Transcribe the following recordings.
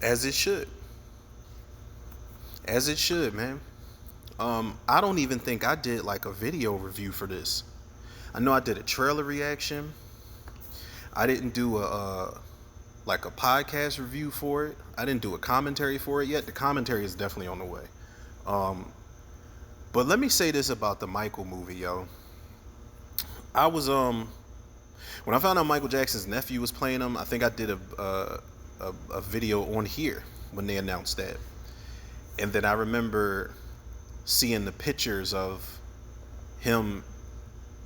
As it should. As it should, man. I don't even think I did like a video review for this. I know I did a trailer reaction. I didn't do a like a podcast review for it. I didn't do a commentary for it yet. The commentary is definitely on the way. Um, but let me say this about the Michael movie, yo. I was when I found out Michael Jackson's nephew was playing him. I think I did a video on here when they announced that, and then I remember seeing the pictures of him,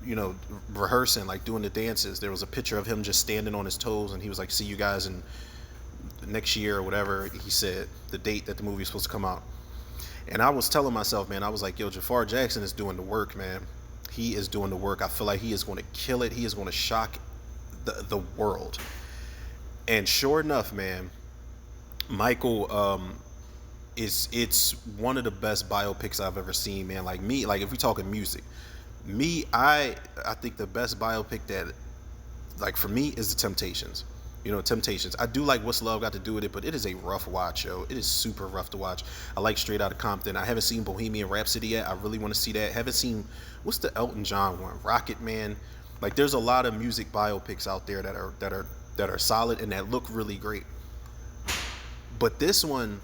you know, rehearsing, like doing the dances. There was a picture of him just standing on his toes, and he was like, "See you guys in next year or whatever." He said the date that the movie was supposed to come out, and I was telling myself, man, I was like, "Yo, Jafar Jackson is doing the work, man. He is doing the work. I feel like he is going to kill it. He is going to shock the world." And sure enough, man, Michael is it's one of the best biopics I've ever seen, man. Like me, like if we talking music, me, I think the best biopic that like for me is the Temptations. You know, Temptations. I do like What's Love Got to Do with It, but it is a rough watch, yo. It is super rough to watch. I like Straight Outta Compton. I haven't seen Bohemian Rhapsody yet. I really want to see that. Haven't seen what's the Elton John one? Rocket Man. Like there's a lot of music biopics out there that are solid and that look really great. But this one,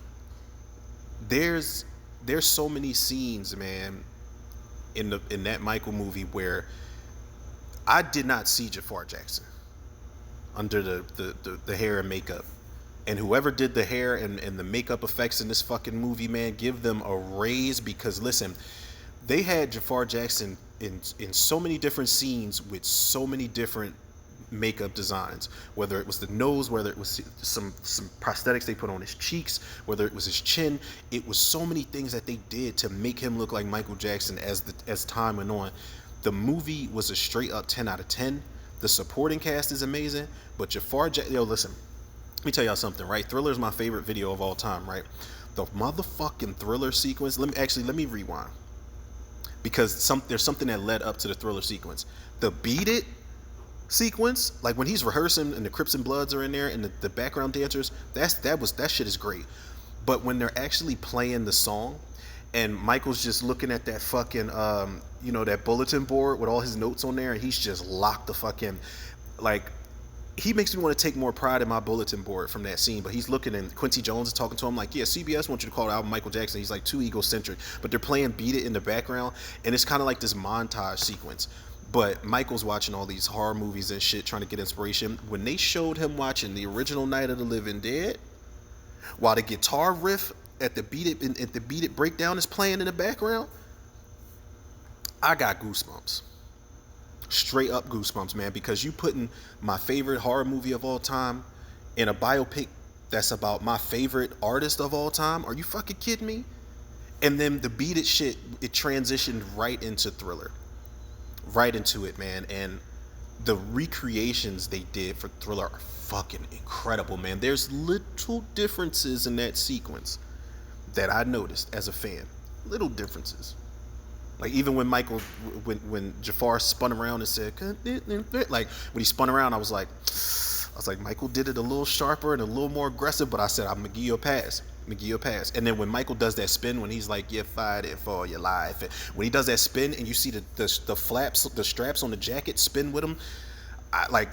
there's there's so many scenes, man, in that Michael movie where I did not see Jafar Jackson under the hair and makeup. And whoever did the hair and the makeup effects in this fucking movie, man, give them a raise because listen, they had Jafar Jackson in so many different scenes with so many different makeup designs, whether it was the nose, whether it was some prosthetics they put on his cheeks, whether it was his chin. It was so many things that they did to make him look like Michael Jackson as time went on. The movie was a straight up 10 out of 10. The supporting cast is amazing, but Jafar Jackson, yo, listen, let me tell y'all something, right? Thriller is my favorite video of all time, right? The motherfucking Thriller sequence. Let me rewind because there's something that led up to the Thriller sequence. The Beat It sequence, like when he's rehearsing and the Crips and Bloods are in there and the background dancers, that shit is great. But when they're actually playing the song and Michael's just looking at that fucking that bulletin board with all his notes on there and he's just locked the fucking like he makes me want to take more pride in my bulletin board from that scene. But he's looking and Quincy Jones is talking to him like, yeah, CBS wants you to call the album Michael Jackson. He's like too egocentric, but they're playing Beat It in the background and it's kind of like this montage sequence. But Michael's watching all these horror movies and shit trying to get inspiration. When they showed him watching the original Night of the Living Dead while the guitar riff at the Beat It breakdown is playing in the background, I got goosebumps. Straight up goosebumps, man, because you putting my favorite horror movie of all time in a biopic that's about my favorite artist of all time. Are you fucking kidding me? And then the Beat It shit, it transitioned right into Thriller. Right into it, man. And the recreations they did for Thriller are fucking incredible, man. There's little differences in that sequence that I noticed as a fan. Little differences. Like even when when Jafar spun around and said, like when he spun around, I was like, Michael did it a little sharper and a little more aggressive, but I said, I'm gonna give you a pass. I'm gonna give you a pass. And then when Michael does that spin, when he's like, you're fighting for your life, and when he does that spin and you see the flaps, the straps on the jacket spin with him, I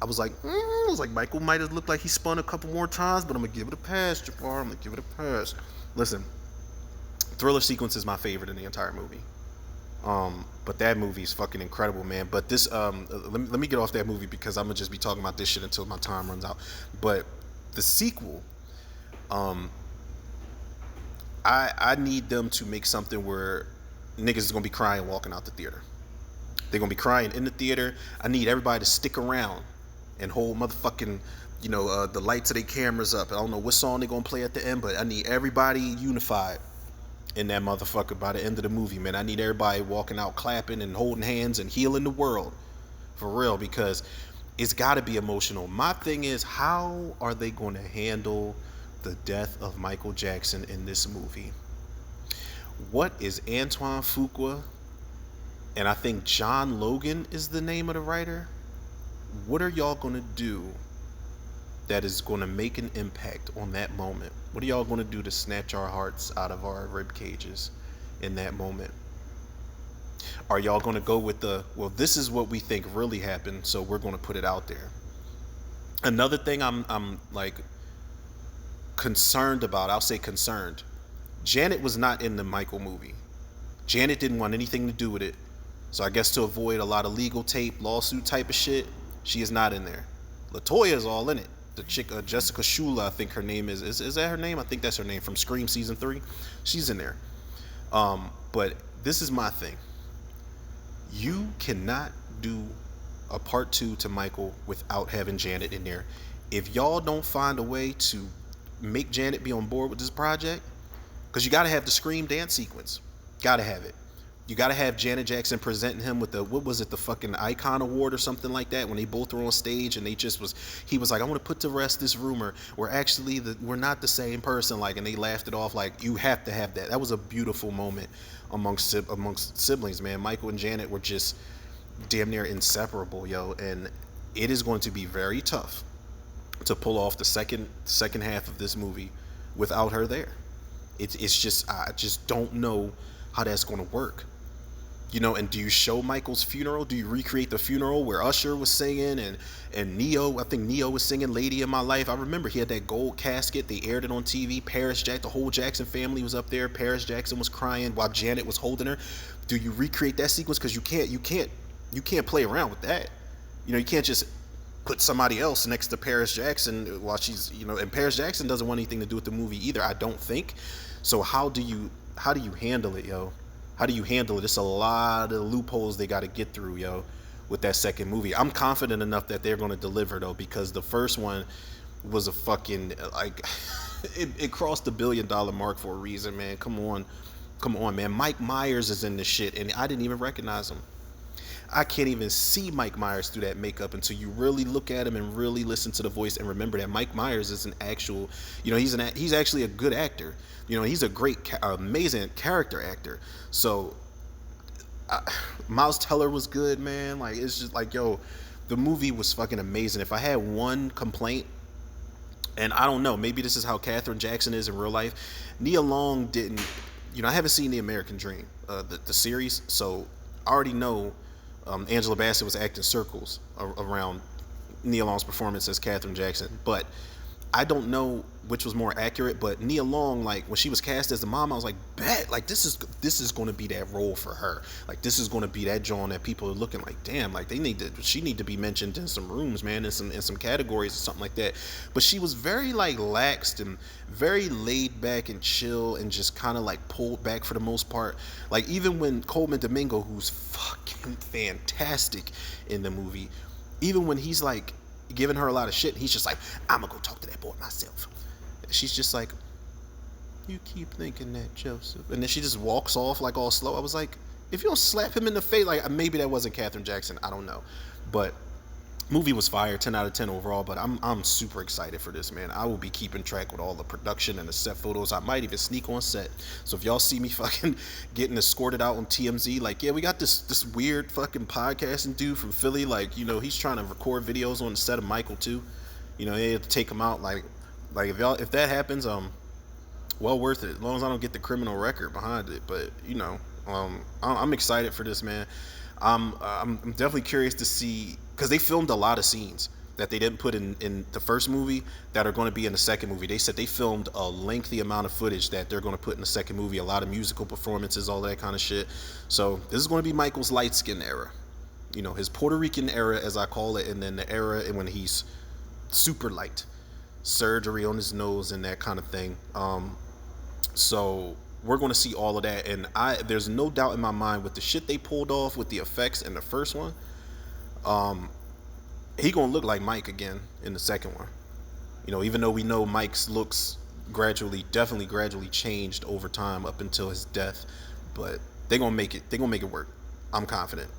was like, Michael might have looked like he spun a couple more times, but I'm gonna give it a pass, Jafar. I'm gonna give it a pass. Listen, Thriller sequence is my favorite in the entire movie. But that movie is fucking incredible, man. But this, let me get off that movie because I'm gonna just be talking about this shit until my time runs out. But the sequel, um, I need them to make something where niggas is gonna be crying walking out the theater. They're gonna be crying in the theater. I need everybody to stick around and hold motherfucking, the lights of their cameras up. I don't know what song they're gonna play at the end, but I need everybody unified in that motherfucker by the end of the movie, man. I need everybody walking out clapping and holding hands and healing the world. For real, because it's got to be emotional. My thing is, how are they going to handle the death of Michael Jackson in this movie? What is Antoine Fuqua, and I think John Logan is the name of the writer, what are y'all going to do that is going to make an impact on that moment? What are y'all going to do to snatch our hearts out of our rib cages in that moment? Are y'all going to go with the, well, this is what we think really happened, so we're going to put it out there? Another thing I'm like concerned about, I'll say concerned. Janet was not in the Michael movie. Janet didn't want anything to do with it. So I guess to avoid a lot of legal tape, lawsuit type of shit, she is not in there. Latoya is all in it. The chick, Jessica Shula, I think her name is. Is that her name? I think that's her name from Scream season 3. She's in there. But this is my thing. You cannot do a part 2 to Michael without having Janet in there. If y'all don't find a way to make Janet be on board with this project, because you got to have the Scream dance sequence. Got to have it. You got to have Janet Jackson presenting him with the, what was it, the fucking Icon Award or something like that, when they both were on stage and he was like, I want to put to rest this rumor. We're not the same person, like, and they laughed it off. Like, you have to have that. That was a beautiful moment amongst siblings, man. Michael and Janet were just damn near inseparable, yo, and it is going to be very tough to pull off the second half of this movie without her there. It's just, I just don't know how that's going to work. You know, and do you show Michael's funeral? Do you recreate the funeral where Usher was singing and Neo, I think Neo was singing Lady in My Life. I remember he had that gold casket. They aired it on TV. The whole Jackson family was up there. Paris Jackson was crying while Janet was holding her. Do you recreate that sequence? Because you can't play around with that. You know, you can't just put somebody else next to Paris Jackson while she's, you know, and Paris Jackson doesn't want anything to do with the movie either, I don't think. So how do you handle it, yo? How do you handle it? It's a lot of loopholes they got to get through, yo, with that second movie. I'm confident enough that they're going to deliver, though, because the first one was a fucking, like, it crossed the $1 billion mark for a reason, man. Come on, man. Mike Myers is in this shit, and I didn't even recognize him. I can't even see Mike Myers through that makeup until you really look at him and really listen to the voice and remember that Mike Myers is an actual, you know, he's actually a good actor. You know, he's a great, amazing character actor. So, Miles Teller was good, man. Like, it's just like, yo, the movie was fucking amazing. If I had one complaint, and I don't know, maybe this is how Katherine Jackson is in real life. Nia Long didn't, you know, I haven't seen The American Dream, the series, so I already know Angela Bassett was acting circles around Nia Long's performance as Katherine Jackson, but I don't know which was more accurate. But Nia Long, like, when she was cast as the mom, I was like, bet, like, this is going to be that role for her. Like, this is going to be that Joan that people are looking like, damn, like, she need to be mentioned in some rooms, man, in some categories or something like that. But she was very, like, laxed and very laid back and chill and just kind of like pulled back for the most part. Like, even when Coleman Domingo, who's fucking fantastic in the movie, even when he's like giving her a lot of shit, he's just like, I'm gonna go talk to that boy myself. She's just like, you keep thinking that, Joseph. And then she just walks off like all slow. I was like, if you don't slap him in the face, like, maybe that wasn't Katherine Jackson, I don't know. But movie was fire, 10 out of 10 overall. But I'm super excited for this, man. I will be keeping track with all the production and the set photos. I might even sneak on set. So if y'all see me fucking getting escorted out on TMZ, like, yeah, we got this weird fucking podcasting dude from Philly, like, you know, he's trying to record videos on the set of Michael too. You know, they have to take him out. Like if that happens, well worth it, as long as I don't get the criminal record behind it. But, you know, I'm excited for this, man. I'm definitely curious to see, because they filmed a lot of scenes that they didn't put in the first movie that are going to be in the second movie. They said they filmed a lengthy amount of footage that they're going to put in the second movie, a lot of musical performances, all that kind of shit. So this is going to be Michael's light skin era, you know, his Puerto Rican era, as I call it, and then the era when he's super light, surgery on his nose and that kind of thing. So we're going to see all of that, and there's no doubt in my mind with the shit they pulled off with the effects in the first one, he gonna look like Mike again in the second one. You know, even though we know Mike's looks definitely gradually changed over time up until his death, but they're gonna make it work. I'm confident.